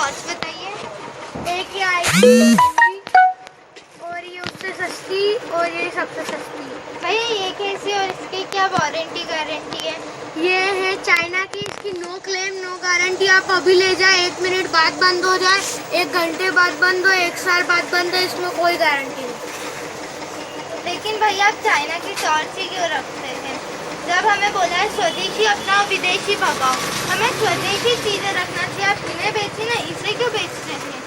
Cost बताइए। एक ही आएगी और ये उससे सस्ती और ये सबसे सस्ती। भैया ये कैसी और इसकी क्या वारंटी गारंटी है? ये है चाइना की, इसकी नो क्लेम नो गारंटी। आप अभी ले जाए 1 मिनट बाद बंद हो जाए, 1 घंटे बाद बंद हो, 1 साल बाद बंद हो, इसमें कोई गारंटी नहीं। लेकिन भैया आप चाइना की टॉर्च ही क्यों रखते हैं? जब हमें बोला है स्वदेशी अपनाओ विदेशी भगाओ, हमें स्वदेशी चीज़ें रखना चाहिए। आप इन्हें बेची ना, इसे क्यों बेच रहे हैं?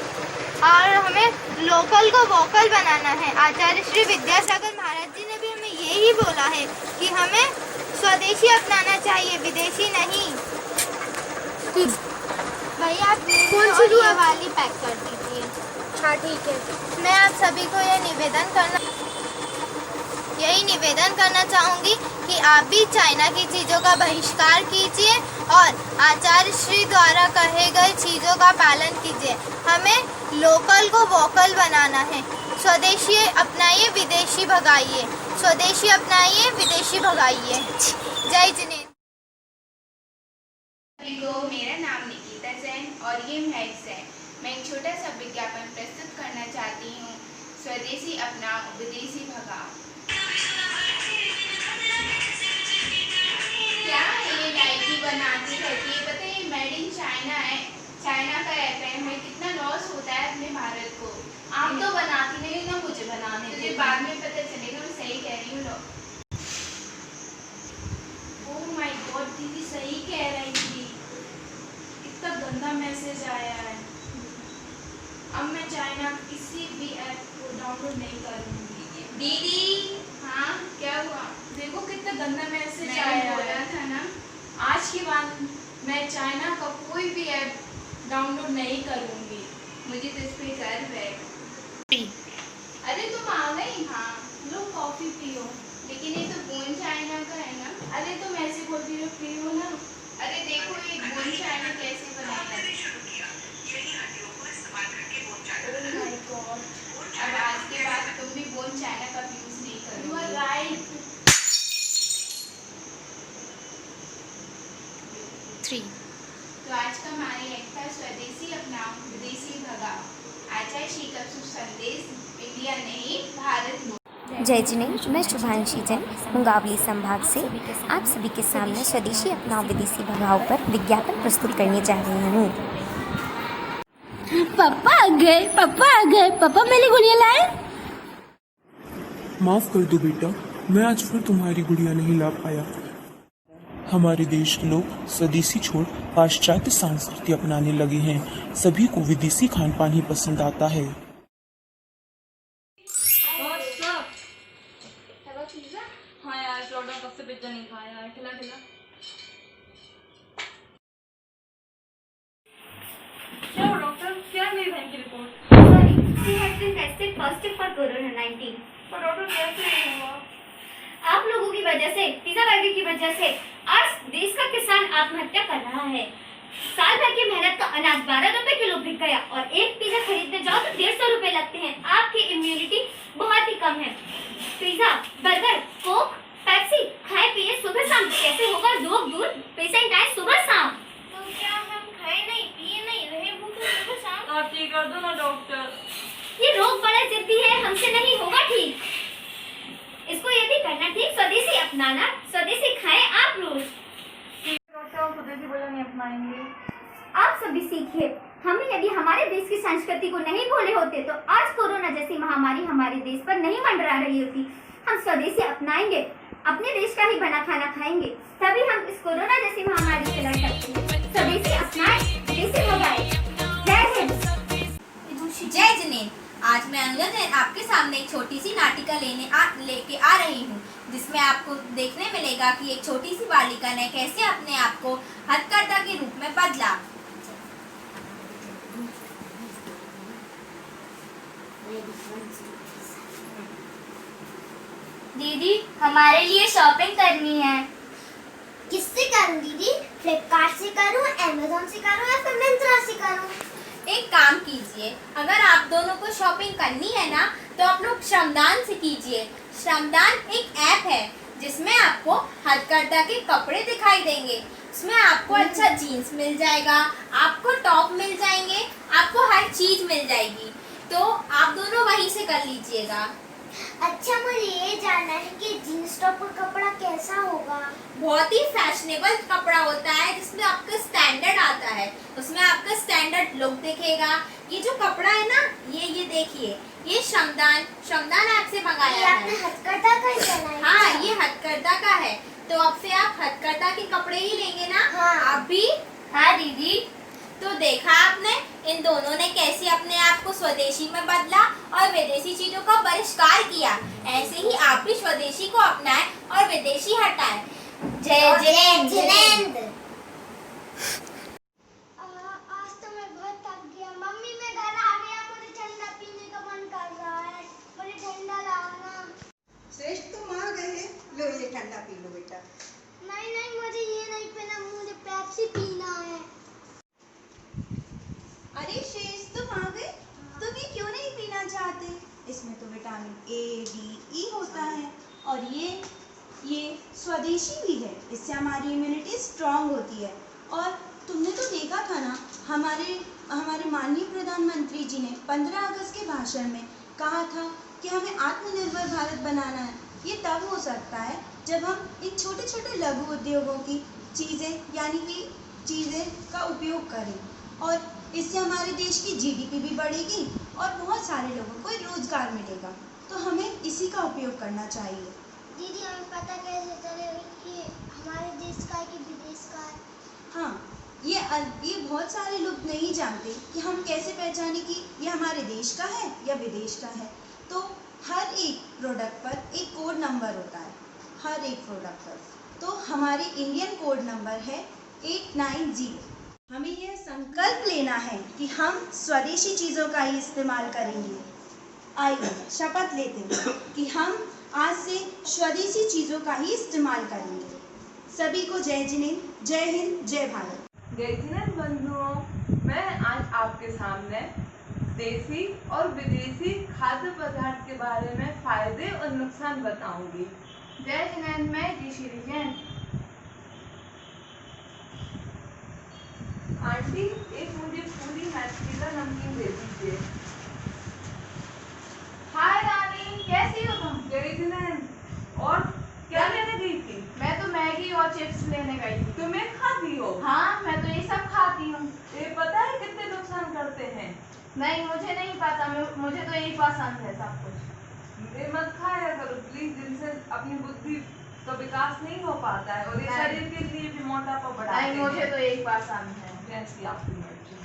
और हमें लोकल को वोकल बनाना है। आचार्य श्री विद्यासागर महाराज जी ने भी हमें यही बोला है कि हमें स्वदेशी अपनाना चाहिए, विदेशी नहीं। भैया आप कौन सी ये वाली पैक कर दीजिए। हाँ ठीक है। मैं आप सभी को यही निवेदन करना चाहूँगी कि आप भी चाइना की चीज़ों का बहिष्कार कीजिए और आचार्य श्री द्वारा कहे गए चीज़ों का पालन कीजिए। हमें लोकल को वोकल बनाना है। स्वदेशी अपनाइए, विदेशी भगाइए। स्वदेशी अपनाइए, विदेशी भगाइए। जय जिनेन्द्र। मेरा नाम निकिता जैन और ये महक जैन। मैं एक छोटा सा विज्ञापन प्रस्तुत करना चाहती हूँ। स्वदेशी अपनाओ, विदेशी भगाओ। क्या ये नाइकी बनाती रहती है? पता है ये मेड इन चाइना है, चाइना का ऐप है। हमें कितना लॉस होता है अपने भारत को। आप तो बनाती नहीं ना, मुझे बनाने मुझे बाद में पता चलेगा मैं सही कह रही हूँ। ओह माय गॉड, दीदी सही कह रही थी। इतना गंदा मैसेज आया है। अब मैं चाइना किसी भी ऐप को डाउनलोड नहीं करूँगी। दीदी हाँ क्या हुआ? देखो कितना गंदा मैसेज मैंने आया बोला है। था ना, आज के बाद मैं चाइना का कोई भी ऐप डाउनलोड नहीं करूँगी। मुझे तो इस पे गर्व है। अरे तुम आ गई? हाँ लो कॉफी पियो। लेकिन ये तो बोन चाइना का है ना। अरे तुम ऐसे बोलती रहो, पियो ना। अरे देखो ये बोन चाइना कैसे बनाया है। Oh my God. अब आज के बाद तुम भी बोन चाइना का यूज नहीं You are करोगे। right. 3 तो आज का हमारी एक था स्वदेशी अपनाओ, विदेशी भगाओ। आचार्य श्री का शुभ संदेश इंडिया नहीं भारत में। जय जिनेन्द्र। मैं शुभांशी जैन मुंगावली संभाग से आप सभी के सामने स्वदेशी अपनाओ विदेशी भगाओ पर विज्ञापन प्रस्तुत करने जा रही हूँ। पापा आ गए, पापा आ गए, पापा मेरी गुड़िया लाए। माफ कर दो बेटा, मैं आज फिर तुम्हारी गुड़िया नहीं ला पाया। हमारे देश के लोग स्वदेशी छोड़ पाश्चात्य संस्कृति अपनाने लगे हैं। सभी को विदेशी खान पान ही पसंद आता है। हाँ यार, लॉकडाउन कब से पिज्जा नहीं खाया यार। खिला खिला। क्या हुआ डॉक्टर? क्या है मेरी बहन की report? She has been tested positive for COVID-19. पर डॉक्टर कैसे हुआ? आप लोगों की वजह से, पिज्जा बर्गर की वजह से आज देश का किसान आत्महत्या कर रहा है। साल भर की मेहनत का अनाज 12 रुपए किलो बिक गया और एक पिज्जा खरीदने जाओ तो 150 रुपए लगते हैं। आपकी इम्यूनिटी बहुत ही कम है। पिज्जा, बर्गर, कोक, पेप्सी खाए पिए सुबह शाम, कैसे होगा रोग दूर? पेशेंट आए सुबह शाम। तो क्या हम खाए नहीं, पिए नहीं, रहे भूखे सुबह शाम? आप ठीक कर दो ना डॉक्टर। ये रोग बड़ा जिद्दी है, हमसे नहीं होगा ठीक। इसको यदि करना ठीक, स्वदेशी अपनाना, स्वदेशी खाएं आप रोज। डॉक्टर स्वदेशी भोजन नहीं अपनाएंगे। आप सभी सीखिए। हम यदि हमारे देश की संस्कृति को नहीं भूले होते तो आज कोरोना जैसी महामारी हमारे देश पर नहीं मंडरा रही होती। हम स्वदेशी अपनाएंगे, अपने देश का ही बना खाना खाएंगे, तभी हम इस कोरोना जैसी महामारी से लड़ सकते हैं। स्वदेशी अपनाएं, विदेशी भगाएं। जय हिंद। जय जिनेन्द्र। आज मैं अनुजा जैन आपके सामने एक छोटी सी नाटिका लेके आ रही हूँ, जिसमें आपको देखने मिलेगा कि एक छोटी सी बालिका ने कैसे अपने आप को हथकरघा के रूप में बदला। दीदी हमारे लिए शॉपिंग करनी है। किससे करूं दीदी? फ्लिपकार्ट से करूं, अमेज़न से करूं या फिर मिंत्रा से करूं? एक काम कीजिए, अगर आप दोनों को शॉपिंग करनी है ना तो आप लोग श्रमदान से कीजिए। श्रमदान एक ऐप है जिसमें आपको हथकरघा के कपड़े दिखाई देंगे। उसमें आपको अच्छा जीन्स मिल जाएगा, आपको टॉप मिल जाएंगे, आपको हर चीज मिल जाएगी। तो आप दोनों वहीं से कर लीजिएगा। अच्छा, मुझे ये जानना है कि जीन्स टॉप का कपड़ा कैसा होगा? बहुत ही फैशनेबल कपड़ा होता है जिसमें आपका स्टैंडर्ड आता है, उसमें आपका स्टैंडर्ड लुक दिखेगा। ये जो कपड़ा है ना, ये देखिए, ये श्रमदान ऐप से मंगाया है। आपने हथकरघा का ही बनाया? हाँ, ये हथकरघा का है। तो अब से आप हथकरघा के कपड़े ही लेंगे ना? हाँ। आप भी? हाँ दीदी। तो देखा आपने इन दोनों ने कैसे अपने आप को स्वदेशी में बदला और विदेशी चीजों का बहिष्कार किया। ऐसे ही आप भी स्वदेशी को अपनाएं और विदेशी हटाएं। जय जिनेंद्र। आज तो मैं बहुत थक गया। मम्मी, मैं घर आ गया, मुझे ठंडा पीने का मन कर रहा है, मुझे ठंडा लाना। श्रेष्ठ, तुम आ गए हैं, लो ये ठंडा पी लो बेटा। नहीं, मुझे ये नहीं पीना, मुझे पेप्सी पीना है। अरे श्रेष्ठ, तुम आ गए, तुम ये क्यों नहीं पीना चाहते? इसमें तो विटामिन ए, डी, ई होता है और ये स्वदेशी भी है, इससे हमारी इम्यूनिटी स्ट्रांग होती है। और तुमने तो देखा था ना, हमारे माननीय प्रधानमंत्री जी ने 15 अगस्त के भाषण में कहा था कि हमें आत्मनिर्भर भारत बनाना है। ये तब हो सकता है जब हम इन छोटे छोटे लघु उद्योगों की चीज़ें का उपयोग करें, और इससे हमारे देश की जीडीपी भी बढ़ेगी और बहुत सारे लोगों को रोजगार मिलेगा। तो हमें इसी का उपयोग करना चाहिए। दीदी, हमें पता कैसे चलेगा कि हमारे देश का है कि विदेश का है? हाँ, ये बहुत सारे लोग नहीं जानते कि हम कैसे पहचाने कि ये हमारे देश का है या विदेश का है। तो हर एक प्रोडक्ट पर एक कोड नंबर होता है, हर एक प्रोडक्ट पर। तो हमारे इंडियन कोड नंबर है 890। हमें यह संकल्प लेना है कि हम स्वदेशी चीज़ों का ही इस्तेमाल करेंगे। आइए शपथ लेते हैं कि हम आज से स्वदेशी चीज़ों का ही इस्तेमाल करेंगे। सभी को जय जिनेंद्र, जय हिंद, जय भारत। जय जिनेंद्र बंधुओं, मैं आज आपके सामने देसी और विदेशी खाद्य पदार्थ के बारे में फायदे और नुकसान बताऊंगी। जय जिनेंद्र, मैं ऋषि जैन। आंटी, एक मुझे पूरी हैप्पी का नमकीन दे दीजिए। हाय रानी, कैसी हो तुम? जय जिनेंद्र, और क्या लेने गई थी? मैं तो मैगी और चिप्स लेने गई थी। तुम्हें खाती हो? हाँ, मैं तो ये सब खाती हूँ। ये पता है कितने नुकसान करते हैं? नहीं, मुझे नहीं पता, मुझे तो यही पसंद है सब कुछ। ये मत खाया करो प्लीज, जिनसे अपनी बुद्धि का विकास नहीं हो पाता है और ये शरीर के लिए भी मोटापा बढ़ाते हैं। नहीं, मुझे तो यही पसंद है। जैसी आपकी मर्जी।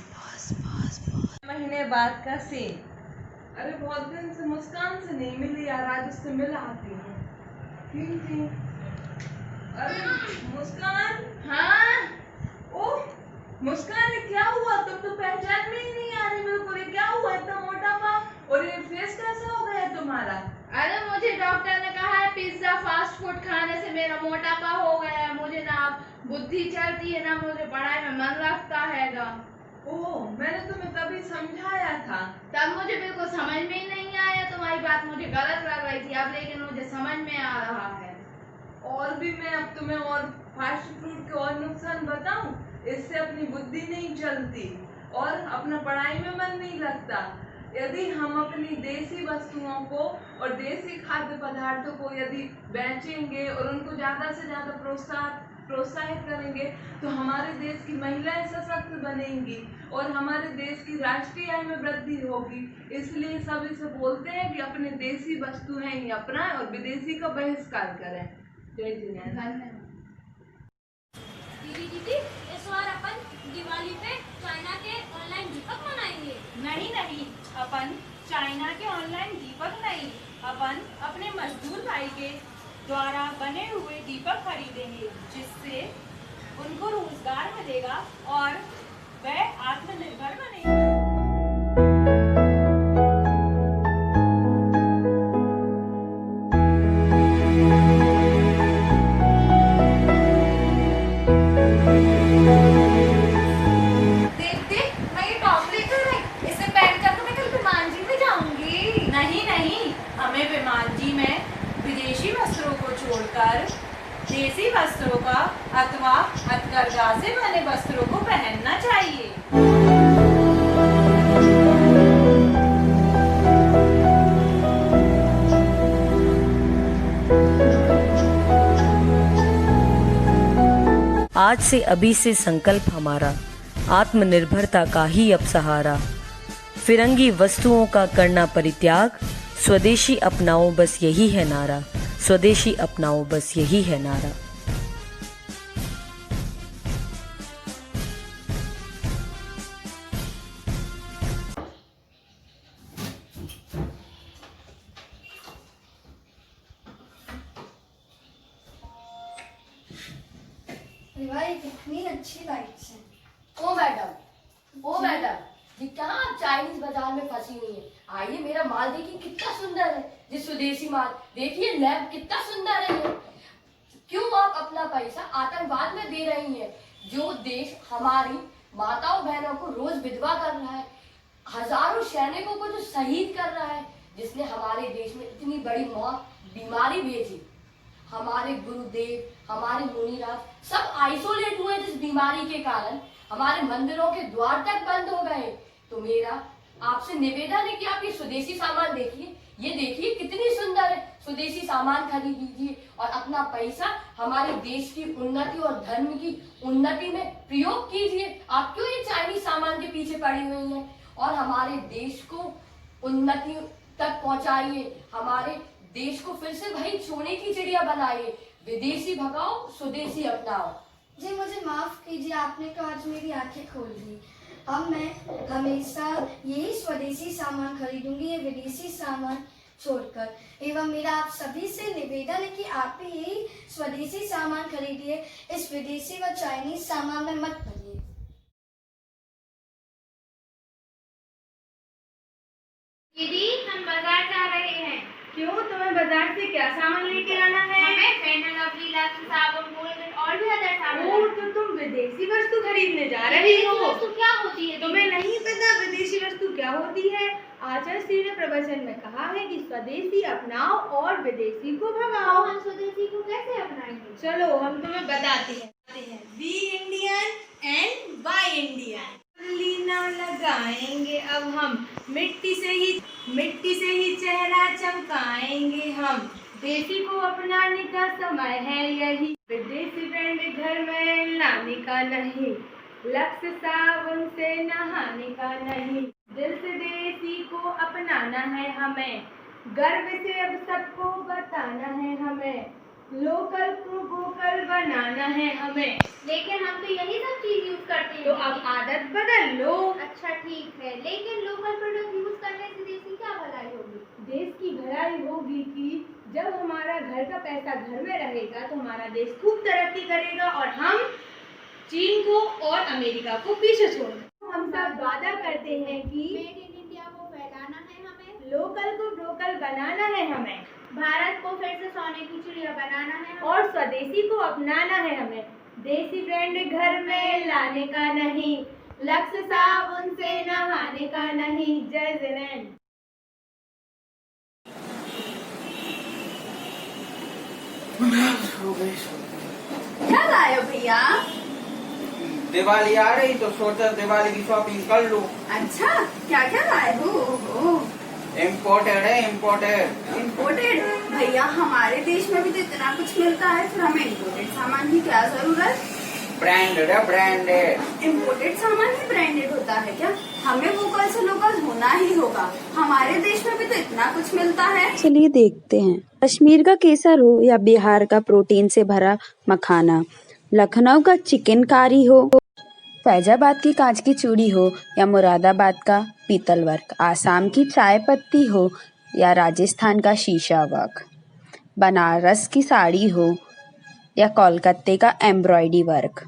महीने बाद का सीन। अरे बहुत दिन से मुस्कान से नहीं मिली यार, आज उससे मिल आती हूँ। अरे मुस्कान। हाँ? ओह मुस्कान, ये क्या हुआ? तुम तो पहचान में ही नहीं आ रही मेरे को। ये क्या हुआ? इतना मोटापा और ये फेस कैसा हो गया तुम्हारा? अरे मुझे डॉक्टर ने कहा है पिज्जा फास्ट फूड खाने से मेरा मोटापा हो गया है। मुझे ना बुद्धि चलती है, ना मुझे पढ़ाई में मन लगता हैगा। ओह, मैंने तुम्हें तभी समझाया था। तब मुझे बिल्कुल समझ में ही नहीं आया, तुम्हारी बात मुझे गलत लग रही थी। अब लेकिन मुझे समझ में आ रहा है। और भी मैं अब तुम्हें और फास्ट फूड के और नुकसान बताऊं? इससे अपनी बुद्धि नहीं चलती और अपना पढ़ाई में मन नहीं लगता। यदि हम अपनी देसी वस्तुओं को और देसी खाद्य पदार्थों को यदि बेचेंगे और उनको ज़्यादा से ज़्यादा प्रोत्साहित करेंगे तो हमारे देश की महिलाएं सशक्त बनेंगी और हमारे देश की राष्ट्रीय आय में वृद्धि होगी। इसलिए सब इसे बोलते हैं कि अपने देसी वस्तुएं ही अपनाएं और विदेशी का बहिष्कार करें। जय जिनेंद्र। दीदी, इस बार अपन दिवाली पे चाइना के ऑनलाइन दीपक मनाएंगे। नहीं, अपन चाइना के ऑनलाइन दीपक नहीं, अपन अपने मजदूर भाई के द्वारा बने हुए दीपक खरीदेंगे, जिससे उनको रोजगार मिलेगा और वह आत्मनिर्भर बनेंगे। हमें विमान जी में विदेशी वस्त्रों को छोड़कर देसी स्वदेशी वस्त्रों का अथवा हथकरघा से बने वस्त्रों को पहनना चाहिए। आज से अभी से संकल्प हमारा, आत्मनिर्भरता का ही अब सहारा। फिरंगी वस्तुओं का करना परित्याग, स्वदेशी अपनाओ बस यही है नारा, स्वदेशी अपनाओ बस यही है नारा। भाई कितनी अच्छी लाइट्स हैं। ओ मैडम, ये कहाँ आप चाइनीज बाजार में फंसी हुई है? आइए मेरा माल देखिए कितना सुंदर है, ये स्वदेशी माल देखिए, लैब कितना सुंदर है ये। क्यों आप अपना पैसा आतंकवाद में दे रही हैं? जो देश हमारी माताओं बहनों को रोज विधवा कर रहा है, हजारों सैनिकों को जो शहीद कर रहा है, जिसने हमारे देश में इतनी बड़ी मौत बीमारी भेजी। हमारे गुरुदेव, हमारे मुनिराज सब आइसोलेट हुए जिस बीमारी के कारण, हमारे मंदिरों के द्वार तक बंद हो गए। तो मेरा आपसे निवेदन है कि आप ये स्वदेशी सामान देखिए, ये देखिए कितनी सुंदर है, स्वदेशी सामान खरीद लीजिए और अपना पैसा हमारे देश की उन्नति और धर्म की उन्नति में प्रयोग कीजिए। आप क्यों ये चाइनीज सामान के पीछे पड़ी हुई हैं? और हमारे देश को उन्नति तक पहुंचाइए, हमारे देश को फिर से भाई सोने की चिड़िया बनाइए। विदेशी भगाओ, स्वदेशी अपनाओ। जी मुझे माफ कीजिए, आपने तो आज मेरी आंखें खोल दी। अब मैं हमेशा यही स्वदेशी सामान खरीदूंगी, ये विदेशी सामान छोड़कर। एवं मेरा आप सभी से निवेदन है कि आप भी यही स्वदेशी सामान खरीदिए, इस विदेशी व चाइनीज सामान में मत पड़िए। दीदी हम बाजार जा रहे हैं। क्यों, तुम्हें बाजार से क्या सामान लेके आना है? हमें फेयर एंड लवली, लक्स, साबुन, कोलगेट और भी अदर सामान। ओह, तो तुम विदेशी वस्तु खरीदने जा रही हो? विदेशी वस्तु क्या होती है? तुम्हें नहीं पता विदेशी वस्तु क्या होती है? आचार्य श्री ने प्रवचन में कहा है कि स्वदेशी अपनाओ और विदेशी को भगाओ। हम स्वदेशी को कैसे अपनाएंगे? चलो हम तुम्हें बताते हैं। Be Indian and buy Indian. लीना लगाएंगे अब हम, मिट्टी से ही चेहरा चमकाएंगे हम। देसी को अपनाने का समय है यही, विदेशी ब्रांड घर में लाने का नहीं, लक्स साबुन से नहाने का नहीं। दिल से देसी को अपनाना है हमें, गर्व से अब सबको बताना है हमें, लोकल को वोकल बनाना है हमें। लेकिन हम तो यही सब चीज यूज करते हैं। तो अब आदत बदल लो। अच्छा ठीक है, लेकिन लोकल प्रोडक्ट यूज करने से देश की क्या भलाई होगी? देश की भलाई होगी कि जब हमारा घर का पैसा घर में रहेगा तो हमारा देश खूब तरक्की करेगा और हम चीन को और अमेरिका को पीछे छोड़ेंगे। हम सब वादा करते हैं कि मेड इन इंडिया को फैलाना है हमें, लोकल को वोकल बनाना है हमें, भारत को फिर से सोने की चिड़िया बनाना है और स्वदेशी को अपनाना है हमें। देसी ब्रांड घर में लाने का नहीं, लक्स साबुन से नहाने का नहीं। जय जिनेंद्र। क्या लाए हो भैया? दिवाली आ रही तो सोचा दिवाली की शॉपिंग कर लूं। अच्छा, क्या क्या लाए हो? इम्पोर्टेड है, इम्पोर्टेड। इम्पोर्टेड? भैया हमारे देश में भी तो इतना कुछ मिलता है, फिर हमें इम्पोर्टेड सामान की क्या जरूरत? ब्रांडेड है, ब्रांडेड। इम्पोर्टेड सामान ही ब्रांडेड होता है क्या? हमें वोकल से लोकल होना ही होगा, हमारे देश में भी तो इतना कुछ मिलता है। चलिए देखते हैं, कश्मीर का केसर हो या बिहार का प्रोटीन से भरा मखाना, लखनऊ का चिकनकारी हो, फैजाबाद की कांच की चूड़ी हो या मुरादाबाद का पीतल वर्क, आसाम की चाय पत्ती हो या राजस्थान का शीशा वर्क, बनारस की साड़ी हो या कोलकाता का एम्ब्रॉयडरी वर्क।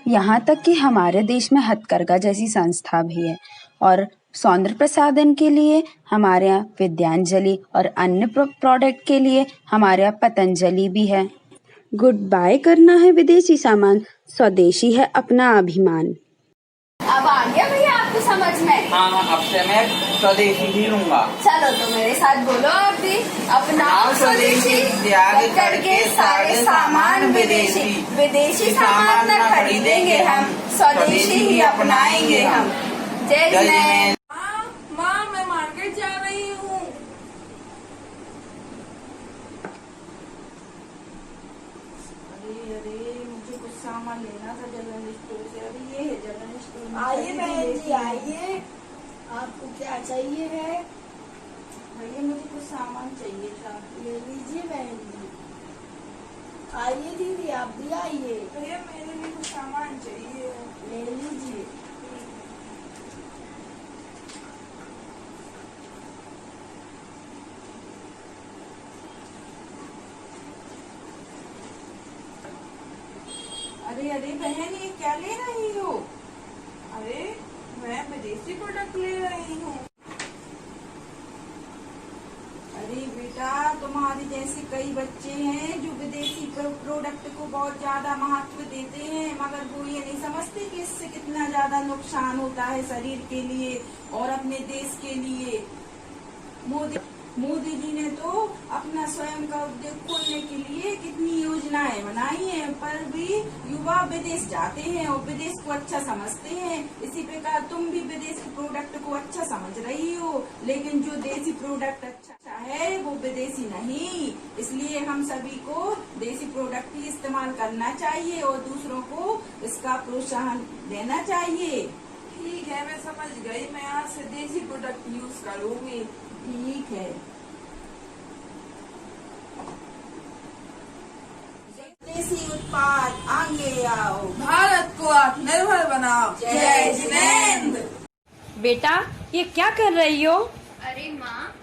यहाँ तक कि हमारे देश में हथकरघा जैसी संस्था भी है और सौंदर्य प्रसाधन के लिए हमारे यहाँ विद्यांजलि और अन्य प्रोडक्ट के लिए हमारे यहाँ पतंजलि भी है। गुड बाय करना है विदेशी सामान, स्वदेशी है अपना अभिमान। अब आ गया भैया आपको समझ में? हाँ, अब से मैं स्वदेशी ही लूंगा। चलो तो मेरे साथ बोलो आप भी, अपनाओ स्वदेशी, त्याग करके सारे सामान विदेशी। विदेशी सामान न खरीदेंगे हम, स्वदेशी ही अपनाएंगे हम। जय जिनेंद्र। माँ, मैं मार्केट जा रही हूँ। अरे मुझे कुछ सामान लेना था जनरल स्टोर से। अरे ये है जनरल स्टोर। आइए बहन जी, आइए, आपको क्या चाहिए है? भैया मुझे कुछ सामान चाहिए था। ले लीजिए बहन जी। आइए दीदी, आप भी आइए। भैया मेरे लिए कुछ सामान चाहिए। ले लीजिए। अरे अरे बहन, ये क्या ले रही हो? अरे मैं विदेशी प्रोडक्ट ले रही हूँ। अरे बेटा, तुम्हारे जैसे कई बच्चे हैं जो विदेशी प्रोडक्ट को बहुत ज्यादा महत्व देते हैं, मगर वो ये नहीं समझते कि इससे कितना ज्यादा नुकसान होता है शरीर के लिए और अपने देश के लिए। मोदी जी ने तो अपना स्वयं का उद्योग खोलने के लिए कितनी योजनाएं बनाई हैं, पर भी युवा विदेश जाते हैं और विदेश को अच्छा समझते हैं। इसी प्रकार तुम भी विदेशी प्रोडक्ट को अच्छा समझ रही हो, लेकिन जो देसी प्रोडक्ट अच्छा है वो विदेशी नहीं। इसलिए हम सभी को देसी प्रोडक्ट ही इस्तेमाल करना चाहिए और दूसरों को इसका प्रोत्साहन देना चाहिए। ठीक है, मैं समझ गई। मैं आज से देसी प्रोडक्ट यूज करूंगी। ठीक है। देसी उत्पाद आगे आओ, भारत को आत्मनिर्भर बनाओ। जय जिनेंद्र। बेटा, ये क्या कर रही हो? अरे माँ,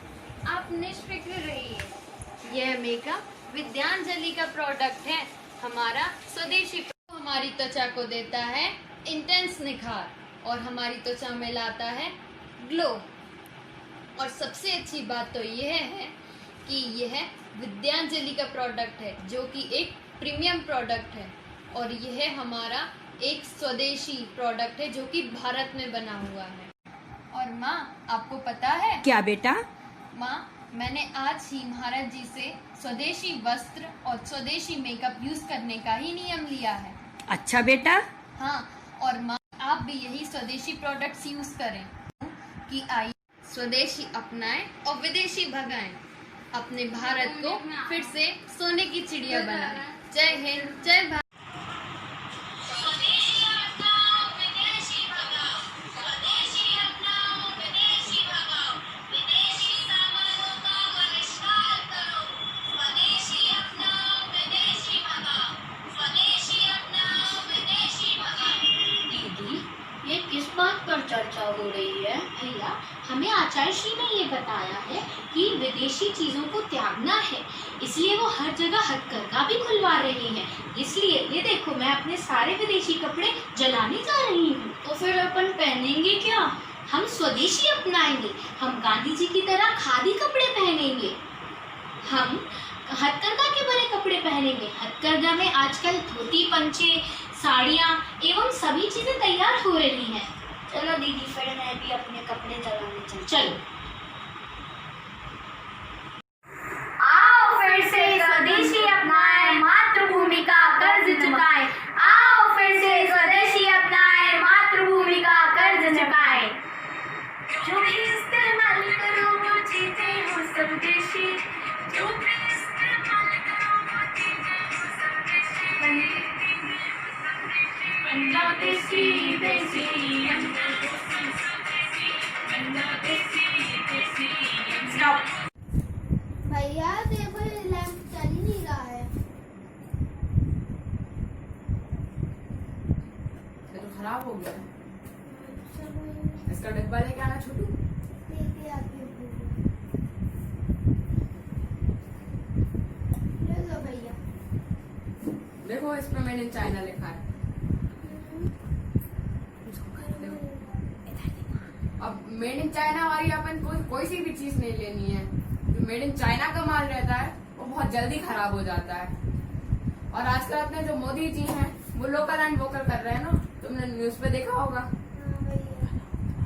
आप निष्फिक्र रहिए। यह मेकअप विद्यांजलि का प्रोडक्ट है। हमारा स्वदेशी हमारी त्वचा को देता है इंटेंस निखार और हमारी त्वचा में लाता है ग्लो। और सबसे अच्छी बात तो यह है कि यह विद्यांजलि का प्रोडक्ट है, जो कि एक प्रीमियम प्रोडक्ट है और यह हमारा एक स्वदेशी प्रोडक्ट है जो कि भारत में बना हुआ है। और माँ, आपको पता है क्या बेटा? माँ, मैंने आज ही महाराज जी से स्वदेशी वस्त्र और स्वदेशी मेकअप यूज करने का ही नियम लिया है। अच्छा बेटा। हाँ, और माँ, आप भी यही स्वदेशी प्रोडक्ट्स यूज करें कि आइए स्वदेशी अपनाएं और विदेशी भगाएं। अपने भारत को फिर से सोने की चिड़िया बनाएं। जय हिंद, जय भारत। ये किस बात पर चर्चा हो रही है? भैया, हमें आचार्य श्री ने ये बताया है कि विदेशी चीजों को त्यागना है, इसलिए वो हर जगह हथकरघा भी खुलवा रहे हैं। इसलिए ये देखो, मैं अपने सारे विदेशी कपड़े जलाने जा रही हूँ। तो फिर अपन पहनेंगे क्या? हम स्वदेशी अपनाएंगे। हम गांधी जी की तरह खादी कपड़े पहनेंगे। हम हथकरघा के बने कपड़े पहनेंगे। हथकरघा में आजकल धोती, पंचे, साड़ियाँ एवं सभी चीजें तैयार हो रही हैं। चलो दीदी, फिर मैं भी अपने कपड़े जलाने चलो। आओ फिर से स्वदेशी अपनाएं, मातृभूमि का कर्ज चुकाएं। आओ फिर से स्वदेशी अपनाएं, मातृभूमि का कर्ज चुकाएं। जो भी इस्तेमाल करो वो चीजें हो सब देशी। जो भी इस्तेमाल करो वो चीजें हो सब देशी। अन्ना देसी देसी, अन्ना देसी देसी। स्टॉप। भैया देखो, ये लैंप चल ही नहीं रहा है। ये तो खराब हो गया है। इसका डब्बा लेके आना छोटू। लेके आती हूँ। ले लो भैया। देखो, इस पर मेड इन चाइना लिखा है। अब मेड इन चाइना वाली अपन कोई सी भी चीज नहीं लेनी है। जो मेड इन चाइना का माल रहता है वो बहुत जल्दी खराब हो जाता है। और आजकल अपने जो मोदी जी हैं वो लोकल एंड वोकल कर रहे हैं ना, तुमने न्यूज पे देखा होगा।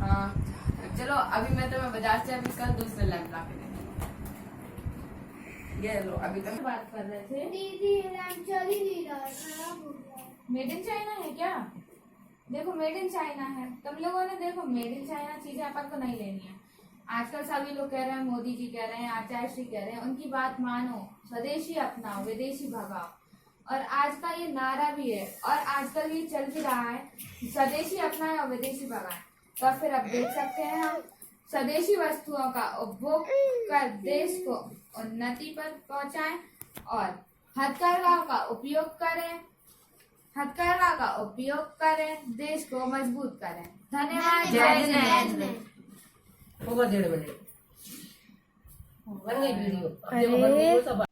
हाँ, चलो अभी मैं तुम्हें बाजार से अभी कल दूसरे लैंप ला के देती हूँ। ये लो अभी तक बात कर रहे थे। दीदी लैंप चल ही नहीं रहा, खराब हो गया। मेड इन चाइना है क्या? देखो मेड इन चाइना है, तुम लोगों ने देखो मेड इन चाइना चीजें अपन को नहीं लेनी है। आजकल सभी लोग कह रहे हैं, मोदी जी कह रहे हैं, आचार्य श्री कह रहे हैं, उनकी बात मानो, स्वदेशी अपनाओ विदेशी भगाओ। और आज का ये नारा भी है और आजकल ये चल भी रहा है, स्वदेशी अपनाएं और विदेशी भगाएं। तो फिर अब देख सकते हैं हम स्वदेशी वस्तुओं का उपभोग कर देश को उन्नति पर पहुंचाएं और हथकरघा का उपयोग करें, देश को मजबूत करें। धन्यवाद। जय जिनेंद्र। होगा 1.5 मिनट बन गई वीडियो। अब देखो बन गई वो सब।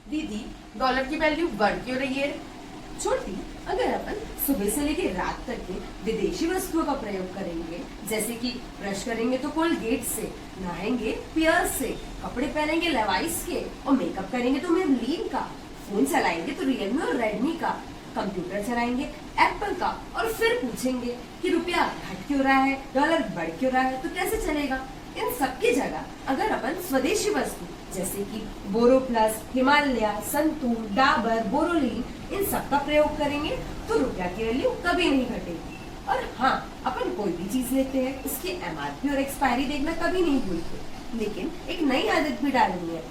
दीदी डॉलर की वैल्यू बढ़ क्यों रही है? छोटी, अगर अपन सुबह से लेकर रात तक के विदेशी वस्तुओं का प्रयोग करेंगे, जैसे कि ब्रश करेंगे तो कोलगेट से, नहाएंगे पियर्स से, कपड़े पहनेंगे लेवाइस के और मेकअप करेंगे तो मेबलिन का, फोन चलाएंगे तो रियलमी और रेडमी का, कंप्यूटर चलाएंगे एप्पल का और फिर पूछेंगे कि रुपया घट क्यों रहा है, डॉलर बढ़ क्यों रहा है, तो कैसे चलेगा? इन सबकी जगह अगर अपन स्वदेशी वस्तु जैसे कि बोरोप्लस, हिमालय, संतूर, डाबर, बोरोलिन इन सब का प्रयोग करेंगे तो रुपया की वैल्यू कभी नहीं घटेगी। और हाँ, अपन कोई भी चीज लेते हैं उसकी एमआरपी और एक्सपायरी देखना कभी नहीं भूलते, लेकिन एक नई आदत भी डालनी है,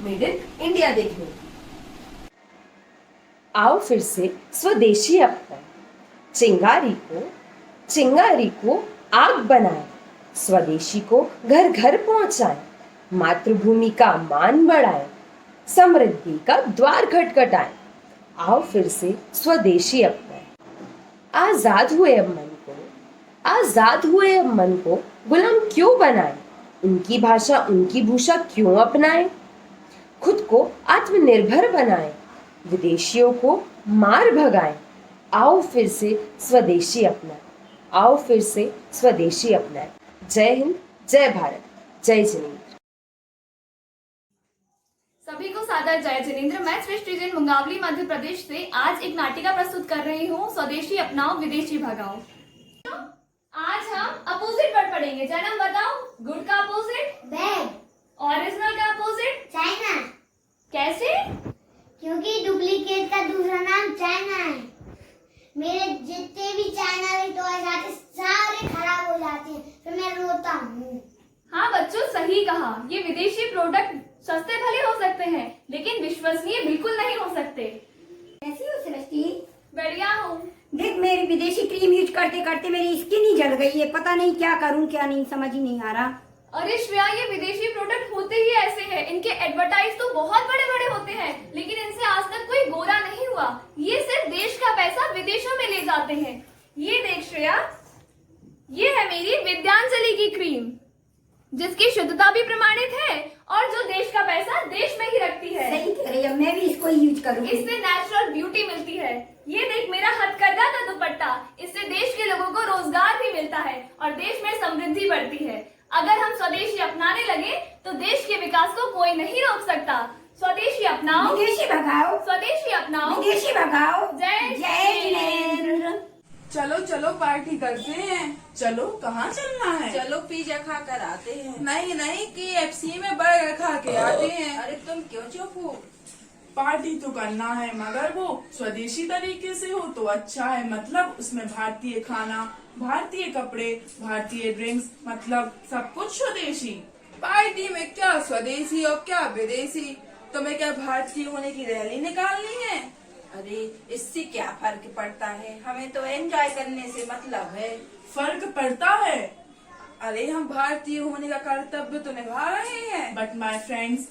मेड इन इंडिया देखने की। आओ फिर से स्वदेशी अपनाएं, चिंगारी को आग बनाएं, स्वदेशी को घर घर पहुंचाएं, मातृभूमि का मान बढ़ाएं, समृद्धि का द्वार खटखटाएं। आओ फिर से स्वदेशी अपनाएं। आजाद हुए अब मन को गुलाम क्यों बनाएं, उनकी भाषा उनकी भूषा क्यों अपनाएं, खुद को आत्मनिर्भर बनाएं, विदेशियों को मार भगाएं। आओ फिर से स्वदेशी अपनाएं। जय हिंद, जय भारत, जय जिनेंद्र। सभी को सादर जय जिनेंद्र। मैं श्रेष्ठ रीजन मुंगावली मध्य प्रदेश से आज एक नाटिका प्रस्तुत कर रही हूँ, स्वदेशी अपनाओ विदेशी भगाओ। आज हम अपोजिट वर्ड पढ़ेंगे। जन्म बताओ। गुड का अपोजिट बैड। ओरिजिनल का अपोजिट चाइना। कैसे? क्योंकि डुप्लीकेट का दूसरा नाम चाइना है। मेरे जितने भी चाइना के टॉयज आते सारे खराब हो जाते हैं, फिर मैं रोता हूँ। हाँ बच्चों, सही कहा। ये विदेशी प्रोडक्ट सस्ते भले हो सकते हैं लेकिन विश्वसनीय बिल्कुल नहीं हो सकते। कैसी हो सृष्टि? बढ़िया हूँ। देख, मेरी विदेशी क्रीम यूज करते करते मेरी स्किन ही जल गई है। पता नहीं क्या करूँ क्या नहीं, समझ ही नहीं आ रहा। अरे श्रेया, ये विदेशी प्रोडक्ट होते ही ऐसे हैं। इनके एडवर्टाइज तो बहुत बड़े बड़े होते हैं लेकिन इनसे आज तक कोई गोरा नहीं हुआ। ये सिर्फ देश का पैसा विदेशों में ले जाते हैं। ये देख श्रेया, ये है मेरी विद्यांजलि की क्रीम जिसकी शुद्धता भी प्रमाणित है और जो देश का पैसा देश में ही रखती है। सही कह रही है, मैं भी इसको यूज करूंगी। इससे नेचुरल ब्यूटी मिलती है। ये देख मेरा हथकरघा का दुपट्टा, इससे देश के लोगों को रोजगार भी मिलता है और देश में समृद्धि बढ़ती है। अगर हम स्वदेशी अपनाने लगे तो देश के विकास को कोई नहीं रोक सकता। स्वदेशी अपनाओ, विदेशी भगाओ। स्वदेशी अपनाओ, विदेशी भगाओ। जय जिनेंद्र। चलो चलो पार्टी करते हैं। चलो, कहाँ चलना है? चलो पिज्जा खा कर आते हैं। नहीं, KFC में बर्गर खा के आते हैं। अरे तुम क्यों चुप हो? पार्टी तो करना है मगर वो स्वदेशी तरीके से हो तो अच्छा है। मतलब उसमें भारतीय खाना, भारतीय कपड़े, भारतीय ड्रिंक्स, मतलब सब कुछ स्वदेशी। पार्टी में क्या स्वदेशी और क्या विदेशी? तुम्हें क्या भारतीय होने की रैली निकालनी है? अरे इससे क्या फर्क पड़ता है? हमें तो एंजॉय करने से मतलब है। फर्क पड़ता है? अरे हम भारतीय होने का कर्तव्य तो निभा रहे हैं। बट माय फ्रेंड्स,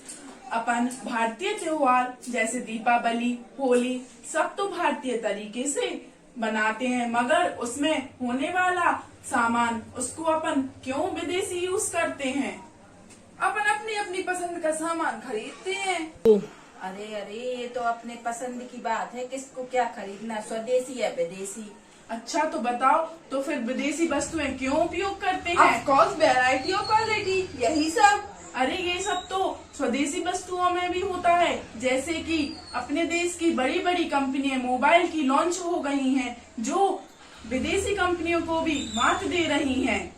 अपन भारतीय त्योहार जैसे दीपावली, होली सब तो भारतीय तरीके से बनाते हैं, मगर उसमें होने वाला सामान उसको अपन क्यों विदेशी यूज करते हैं? अपन अपनी अपनी पसंद का सामान खरीदते हैं। अरे ये तो अपने पसंद की बात है, किसको क्या खरीदना, स्वदेशी या विदेशी? अच्छा तो बताओ, तो फिर विदेशी वस्तुएं क्यों उपयोग करते हैं? ऑफ कोर्स, वैरायटी और क्वालिटी, यही सब। अरे ये सब तो स्वदेशी वस्तुओं में भी होता है। जैसे कि अपने देश की बड़ी बड़ी कंपनियां मोबाइल की लॉन्च हो गई हैं, जो विदेशी कंपनियों को भी मात दे रही हैं।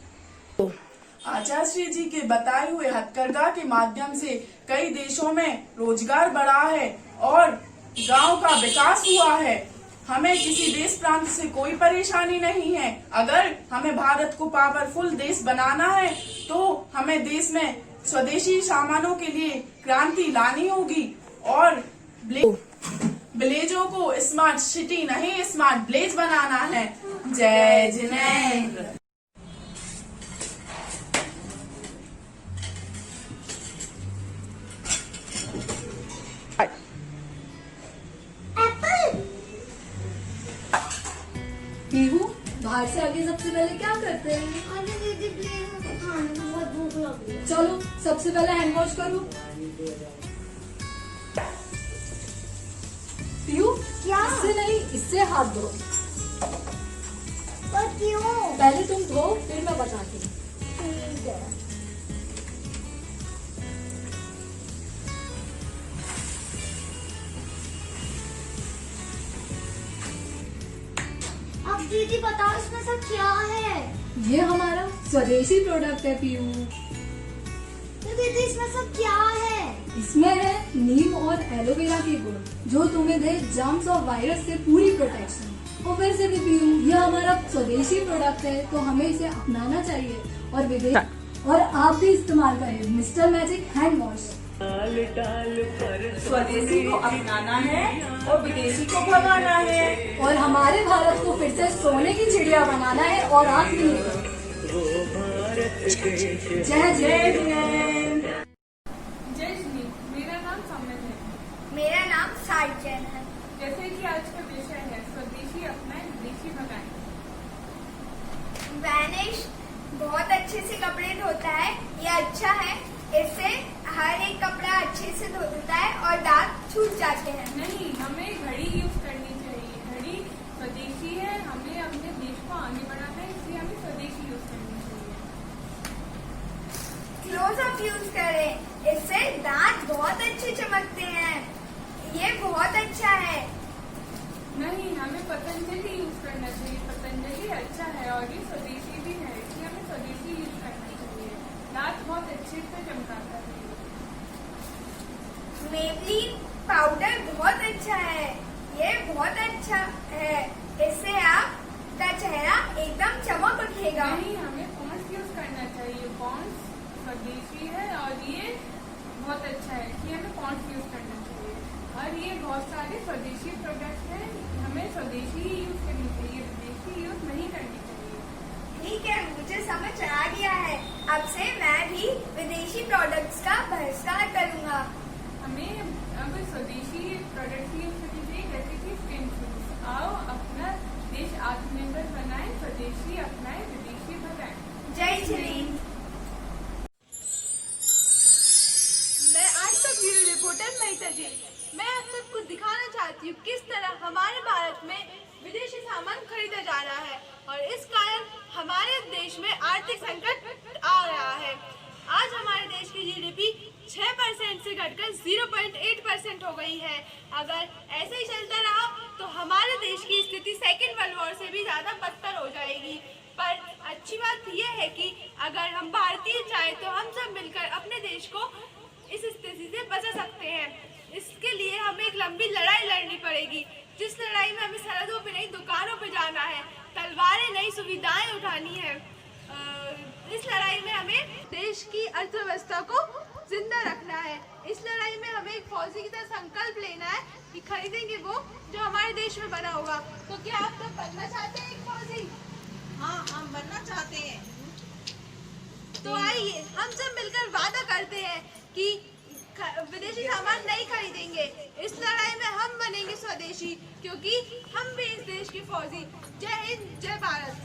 आचार्य जी के बताए हुए हथकरघा के माध्यम से कई देशों में रोजगार बढ़ा है और गांव का विकास हुआ है। हमें किसी देश प्रांत से कोई परेशानी नहीं है। अगर हमें भारत को पावरफुल देश बनाना है तो हमें देश में स्वदेशी सामानों के लिए क्रांति लानी होगी और विलेजों को स्मार्ट सिटी नहीं स्मार्ट विलेज बनाना है। जय जिनेंद्र। पीहू, बाहर से आके सबसे पहले क्या करते हैं? दीदी प्लीज, बहुत भूख लग रही है। चलो सबसे पहले हैंड वॉश करो। पीहू, क्या? इससे नहीं, इससे हाथ धो। पर क्यों? पहले तुम धो, फिर मैं बताती हूँ। ठीक है। अब दीदी बताओ इसमें सब क्या है? ये हमारा स्वदेशी प्रोडक्ट है पीयू। तो दीदी इसमें सब क्या है? इसमें है नीम और एलोवेरा के गुण जो तुम्हें दे जर्म्स और वायरस से पूरी प्रोटेक्शन। और फिर से भी पीयू, ये हमारा स्वदेशी प्रोडक्ट है तो हमें इसे अपनाना चाहिए और आप भी इस्तेमाल करें मिस्टर मैजिक हैंड वॉश। स्वदेशी को अपनाना है और विदेशी को भगाना है और हमारे भारत को फिर से सोने की चिड़िया बनाना है और आत्मनिर्भर। जय जय जय श्री, मेरा नाम समझ है। मेरा नाम साइजन है। जैसे कि आज का विषय है स्वदेशी अपनाएं विदेशी भगाएं। वैनिश बहुत अच्छे से कपड़े धोता है, ये अच्छा है। इससे हर एक कपड़ा अच्छे से धोता है और दाग छूट जाते हैं। नहीं, हमें घड़ी यूज करनी चाहिए। घड़ी स्वदेशी है, हमें अपने देश को आगे बढ़ाना है, इसलिए हमें स्वदेशी यूज करनी चाहिए। क्लोजअप यूज करें, इससे दांत बहुत अच्छे चमकते हैं, ये बहुत अच्छा है। नहीं, हमें पतंजलि यूज करना चाहिए। पतंजलि अच्छा है और ये स्वदेशी भी है, इसलिए हमें स्वदेशी यूज करना चाहिए। दांत बहुत अच्छे से चमकाता है। मेबलिन पाउडर बहुत अच्छा है, ये बहुत अच्छा है, इससे आपका चेहरा एकदम चमक उठेगा। नहीं, हमें पॉन्ड्स यूज करना चाहिए। पॉन्ड्स स्वदेशी है और ये बहुत अच्छा है, इसलिए हमें पॉन्ड्स यूज करना चाहिए। और ये बहुत सारे स्वदेशी प्रोडक्ट हैं, हमें स्वदेशी ही यूज करनी चाहिए, विदेशी यूज नहीं करनी चाहिए। ठीक है, मुझे समझ आ गया है। अब से मैं भी विदेशी प्रोडक्ट्स का बहिष्कार करूंगा। हमें अब स्वदेशी प्रोडक्ट्स यूज करनी चाहिए, जैसे कि स्किन शूज। आओ अपना देश आत्मनिर्भर बनाएं, स्वदेशी अपनाएं, विदेशी भगाएं। जय श्री। मैं आज तक ब्यूरो रिपोर्टर महिता जी। मैं आप सबको दिखाना चाहती हूँ किस तरह हमारे भारत में विदेशी सामान खरीदा जा रहा है और इस कारण हमारे देश में आर्थिक संकट आ रहा है। आज हमारे देश की जीडीपी 6% से घटकर 0.8% हो गई है। अगर ऐसे ही चलता रहा तो हमारे देश की स्थिति सेकेंड वर्ल्ड वॉर से भी ज़्यादा बदतर हो जाएगी। पर अच्छी बात यह है कि अगर हम भारतीय चाहें तो हम सब मिलकर अपने देश को इस स्थिति से बचा सकते हैं। इसके लिए हमें एक लंबी लड़ाई लड़नी पड़ेगी, जिस लड़ाई में हमें सरहदों पे नहीं दुकानों पे जाना है, तलवारें नहीं सुविधाएं उठानी है। इस लड़ाई में हमें देश की अर्थव्यवस्था को जिंदा रखना है। इस लड़ाई में हमें एक फौजी की तरह संकल्प लेना है कि खरीदेंगे वो जो हमारे देश में बना होगा। तो क्या आप सब बनना चाहते हैं एक फौजी? हाँ, हम बनना चाहते हैं। तो आइए हम सब मिलकर वादा करते हैं कि विदेशी सामान नहीं खरीदेंगे। इस लड़ाई में हम बनेंगे स्वदेशी, क्योंकि हम भी इस देश के फौजी। जय हिंद, जय भारत।